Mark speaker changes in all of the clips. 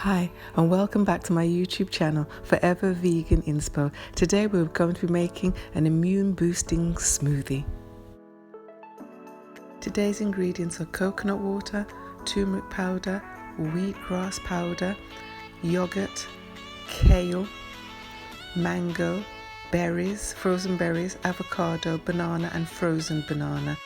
Speaker 1: Hi and welcome back to my YouTube channel, Forever Vegan Inspo. Today we're going to be making an immune boosting smoothie. Today's ingredients are coconut water, turmeric powder, wheatgrass powder, yogurt, kale, mango, berries, frozen berries, avocado, banana and frozen banana.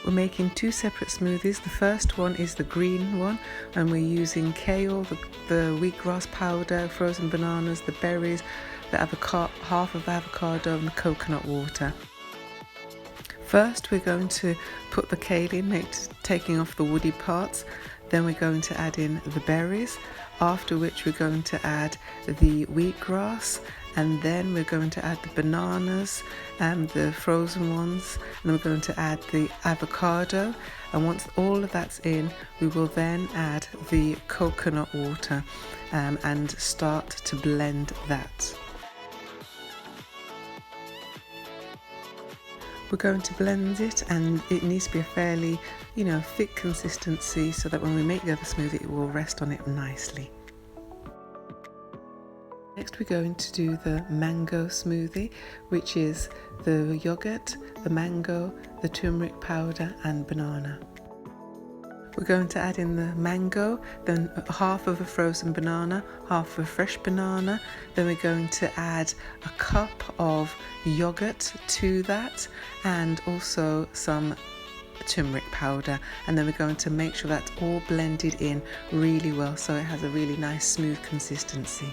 Speaker 1: We're making two separate smoothies. The first one is the green one, and we're using kale, the wheatgrass powder, frozen bananas, the berries, the half of avocado and the coconut water. First we're going to put the kale in, taking off the woody parts. Then we're going to add in the berries, after which we're going to add the wheatgrass, and then we're going to add the bananas and the frozen ones, and then we're going to add the avocado. And once all of that's in, we will then add the coconut water and start to blend that. We're going to blend it, and it needs to be a fairly, thick consistency so that when we make the other smoothie it will rest on it nicely. Next we're going to do the mango smoothie, which is the yogurt, the mango, the turmeric powder and banana. We're going to add in the mango, then half of a frozen banana, half of a fresh banana. Then we're going to add a cup of yogurt to that, and also some turmeric powder. And then we're going to make sure that's all blended in really well so it has a really nice smooth consistency.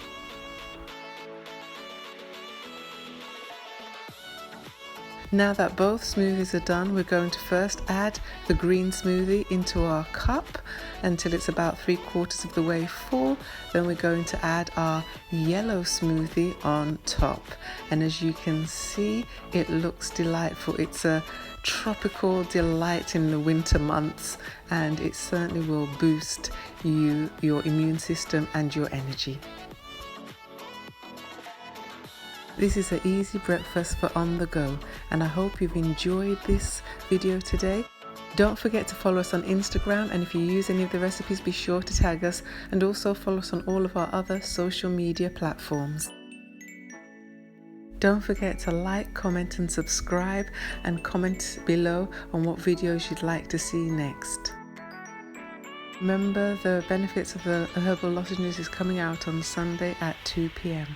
Speaker 1: Now that both smoothies are done, we're going to first add the green smoothie into our cup until it's about 3/4 of the way full. Then we're going to add our yellow smoothie on top. And as you can see, it looks delightful. It's a tropical delight in the winter months, and it certainly will boost your immune system and your energy. This is an easy breakfast for on the go, and I hope you've enjoyed this video today. Don't forget to follow us on Instagram, and if you use any of the recipes, be sure to tag us, and also follow us on all of our other social media platforms. Don't forget to like, comment and subscribe, and comment below on what videos you'd like to see next. Remember, the benefits of the herbal lozenges is coming out on Sunday at 2 p.m.